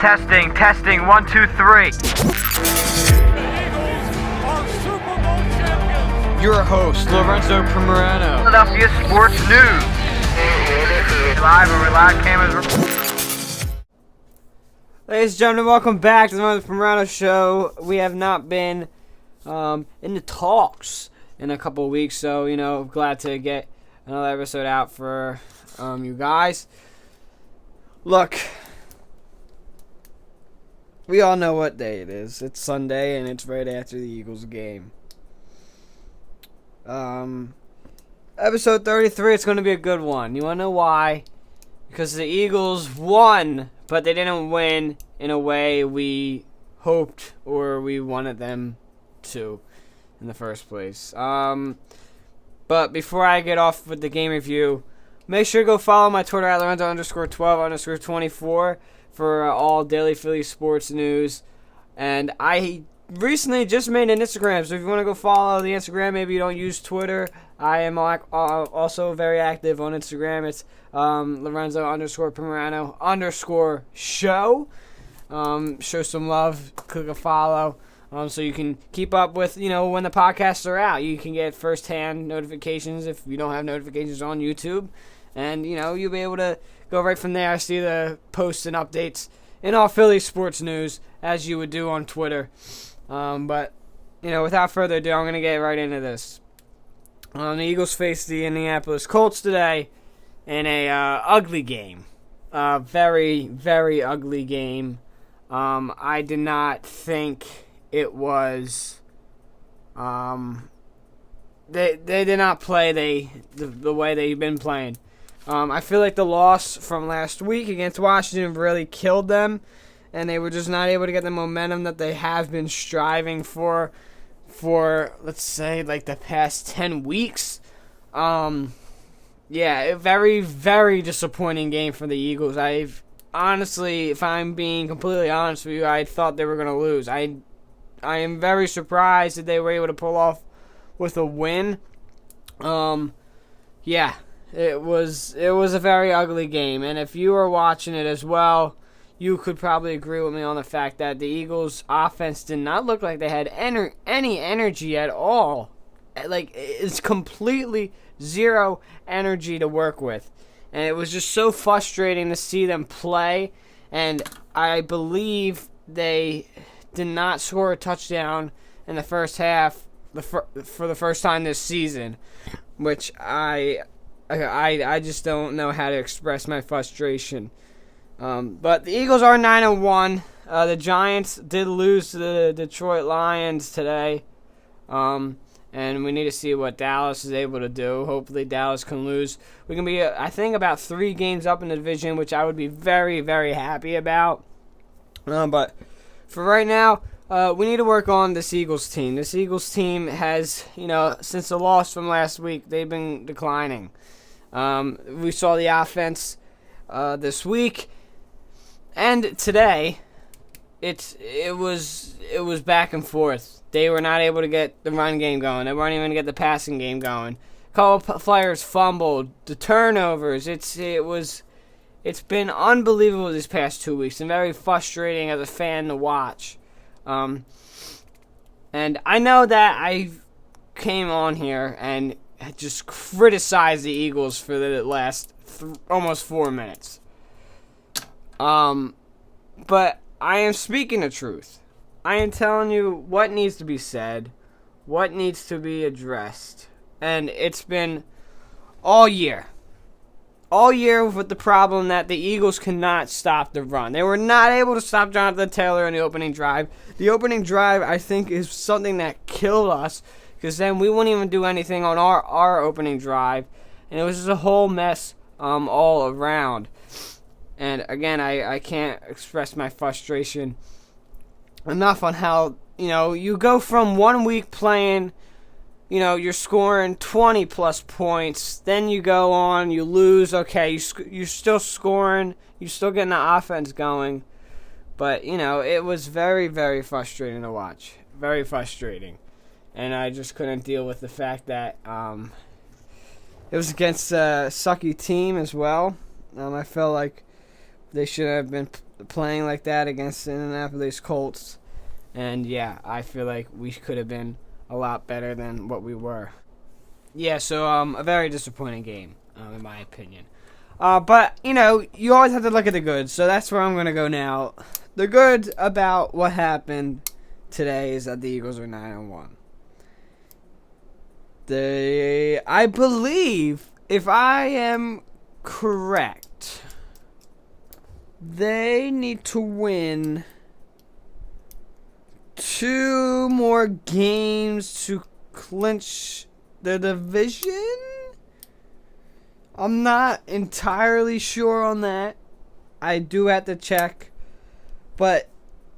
Testing, testing, 1, 2, 3. Your host, Lorenzo Primerano. Philadelphia Sports News. Live and live cameras. Ladies and gentlemen, welcome back to the Lorenzo Primerano Show. We have not been in the talks in a couple of weeks, so, glad to get another episode out for you guys. Look, we all know what day it is. It's Sunday, and it's right after the Eagles game. Episode 33, it's going to be a good one. You want to know why? Because the Eagles won, but they didn't win in a way we hoped or we wanted them to in the first place. But before I get off with the game review, make sure to go follow my Twitter at Lorenzo_12_24 for all daily Philly sports news. And I recently just made an Instagram, so if you want to go follow the Instagram, maybe you don't use Twitter, I am also very active on Instagram. It's Lorenzo_Primerano_show. Show some love, click a follow, so you can keep up with, when the podcasts are out. You can get first-hand notifications if you don't have notifications on YouTube. And, you'll be able to go right from there, see the posts and updates in all Philly sports news, as you would do on Twitter. But, without further ado, I'm going to get right into this. The Eagles faced the Indianapolis Colts today in a ugly game. Very, very ugly game. I did not think it was... They did not play the way they've been playing. I feel like the loss from last week against Washington really killed them, and they were just not able to get the momentum that they have been striving for, let's say, like the past 10 weeks. A very, very disappointing game for the Eagles. Honestly, if I'm being completely honest with you, I thought they were going to lose. I am very surprised that they were able to pull off with a win. It was a very ugly game, and if you were watching it as well, you could probably agree with me on the fact that the Eagles' offense did not look like they had any energy at all. Like, it's completely zero energy to work with. And it was just so frustrating to see them play. And I believe they did not score a touchdown in the first half for the first time this season, which I just don't know how to express my frustration. But the Eagles are 9-1. The Giants did lose to the Detroit Lions today. And we need to see what Dallas is able to do. Hopefully Dallas can lose. We can be, I think, about 3 games up in the division, which I would be very, very happy about. But for right now, we need to work on this Eagles team. This Eagles team has, since the loss from last week, they've been declining. We saw the offense this week. And today, it was back and forth. They were not able to get the run game going. They weren't even going to get the passing game going. Couple players fumbled. The turnovers. It's been unbelievable these past 2 weeks and very frustrating as a fan to watch. And I know that I came on here and just criticized the Eagles for the last almost 4 minutes. But I am speaking the truth. I am telling you what needs to be said, what needs to be addressed. And it's been all year. All year with the problem that the Eagles cannot stop the run. They were not able to stop Jonathan Taylor in the opening drive. The opening drive, I think, is something that killed us, because then we wouldn't even do anything on our opening drive. And it was just a whole mess all around. And again, I can't express my frustration enough on how, you go from 1 week playing, you're scoring 20-plus points, then you go on, you lose, okay, you're still scoring, you're still getting the offense going, but, it was very, very frustrating to watch, very frustrating, and I just couldn't deal with the fact that it was against a sucky team as well. I felt like They should have been playing like that against the Indianapolis Colts. And yeah, I feel like we could have been a lot better than what we were. Yeah, so a very disappointing game, in my opinion. But, you always have to look at the good, so that's where I'm going to go now. The good about what happened today is that the Eagles are 9-1. I believe, if I am correct, they need to win 2 more games to clinch the division. I'm not entirely sure on that. I do have to check. But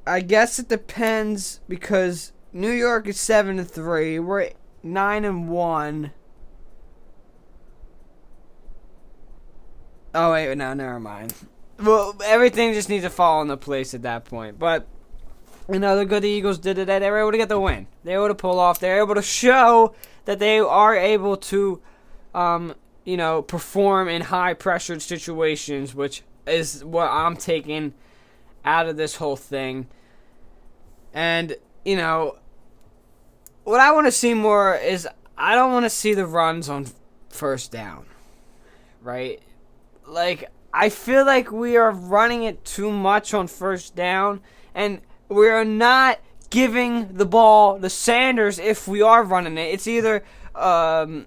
I guess it depends because New York is 7-3. We're 9-1. Oh wait, no, never mind. Well, everything just needs to fall into place at that point. But the good the Eagles did today, they were able to get the win. They were able to pull off. They were able to show that they are able to, perform in high-pressured situations, which is what I'm taking out of this whole thing. And, what I want to see more is I don't want to see the runs on first down, right? Like, I feel like we are running it too much on first down, and we are not giving the ball to Sanders if we are running it. It's either a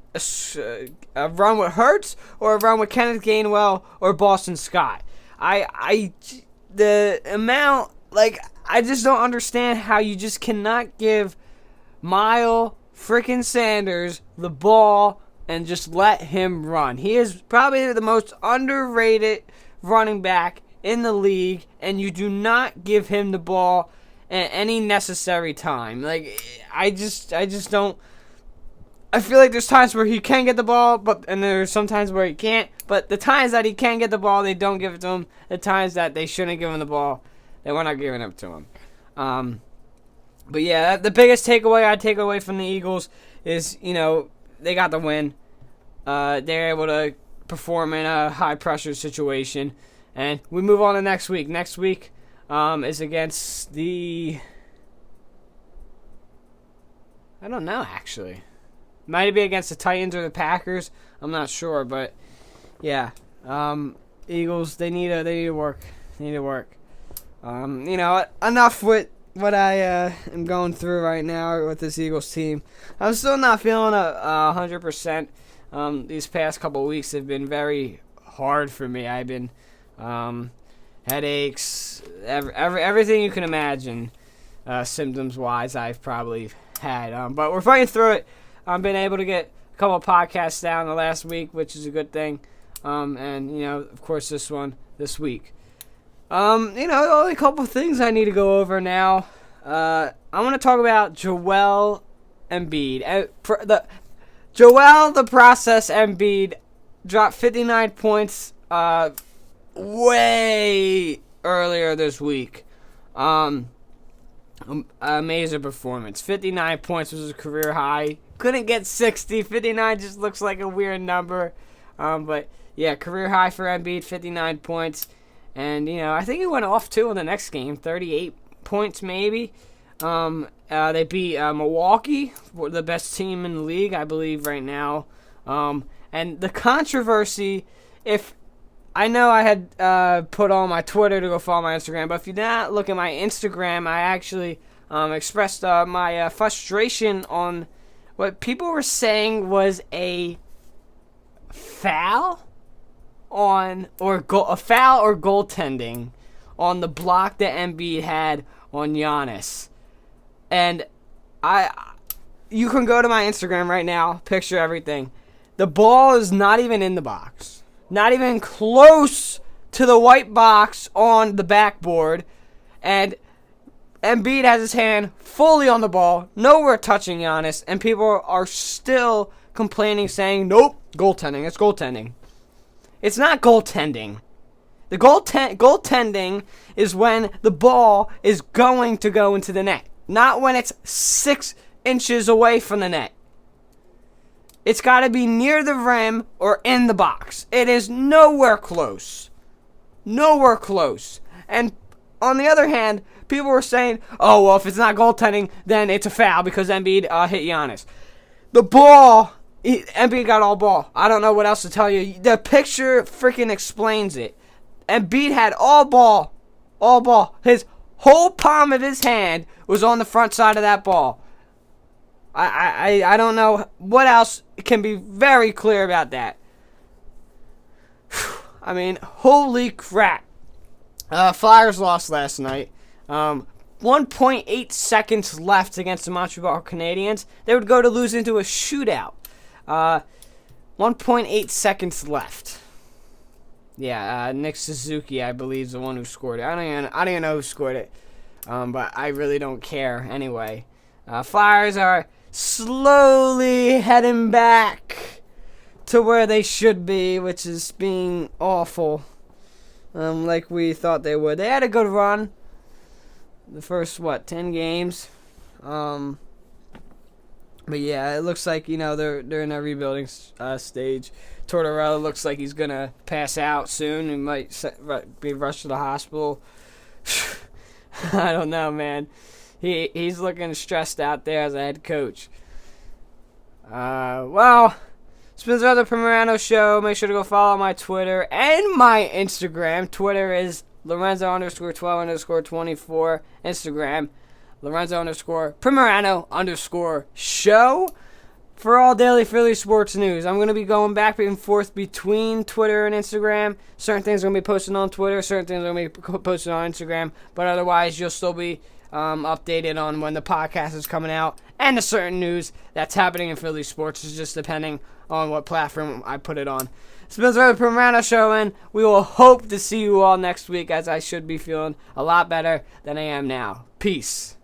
run with Hurts or a run with Kenneth Gainwell or Boston Scott. I just don't understand how you just cannot give Miles freaking Sanders the ball and just let him run. He is probably the most underrated running back in the league, and you do not give him the ball at any necessary time. Like, I just don't. I feel like there's times where he can get the ball, and there's some times where he can't. But the times that he can get the ball, they don't give it to him. The times that they shouldn't give him the ball, they were not giving it to him. But yeah, the biggest takeaway I take away from the Eagles is, they got the win. They're able to perform in a high-pressure situation. And we move on to next week. Next week is against the... I don't know, actually. Might be against the Titans or the Packers. I'm not sure, but yeah. Eagles, they need to work. They need to work. Enough with what I am going through right now with this Eagles team. I'm still not feeling 100%. These past couple weeks have been very hard for me. I've been headaches, everything you can imagine, symptoms-wise, I've probably had. But we're fighting through it. I've been able to get a couple of podcasts down the last week, which is a good thing. And, of course, this one this week. Only a couple of things I need to go over now. I want to talk about Joel Embiid. Joel the Process Embiid dropped 59 points way earlier this week. Amazing performance. 59 points was a career high. Couldn't get 60. 59 just looks like a weird number. But yeah, career high for Embiid, 59 points. And, I think he went off, too, in the next game. 38 points, maybe. They beat Milwaukee, the best team in the league, I believe, right now. And the controversy, I know I had put on my Twitter to go follow my Instagram, but if you did not look at my Instagram, I actually expressed my frustration on what people were saying was a foul a foul or goaltending on the block that Embiid had on Giannis. And you can go to my Instagram right now, picture everything. The ball is not even in the box. Not even close to the white box on the backboard. And Embiid has his hand fully on the ball, nowhere touching Giannis, and people are still complaining, saying, nope, goaltending, it's goaltending. It's not goaltending. The goaltending is when the ball is going to go into the net, not when it's 6 inches away from the net. It's got to be near the rim or in the box. It is nowhere close. Nowhere close. And on the other hand, people were saying, oh, well, if it's not goaltending, then it's a foul because Embiid hit Giannis. The ball, Embiid got all ball. I don't know what else to tell you. The picture freaking explains it. Embiid had all ball. All ball. His whole palm of his hand was on the front side of that ball. I don't know what else can be very clear about that. I mean, holy crap. Flyers lost last night. 1.8 seconds left against the Montreal Canadiens. They would go to lose into a shootout. 1.8 seconds left. Yeah, Nick Suzuki, I believe, is the one who scored it. I don't even know who scored it. But I really don't care anyway. Flyers are slowly heading back to where they should be, which is being awful. Like we thought they would. They had a good run. The first, 10 games. But yeah, it looks like, they're in a rebuilding stage. Tortorella looks like he's going to pass out soon. He might be rushed to the hospital. I don't know, man. He's looking stressed out there as a head coach. Well, it's been another Primerano show. Make sure to go follow my Twitter and my Instagram. Twitter is Lorenzo_12_24. Instagram, Lorenzo_Primerano_show. For all daily Philly sports news, I'm going to be going back and forth between Twitter and Instagram. Certain things are going to be posted on Twitter, certain things are going to be posted on Instagram, but otherwise you'll still be updated on when the podcast is coming out and the certain news that's happening in Philly sports, is just depending on what platform I put it on. It's been the Primerano show, and we will hope to see you all next week, as I should be feeling a lot better than I am now. Peace.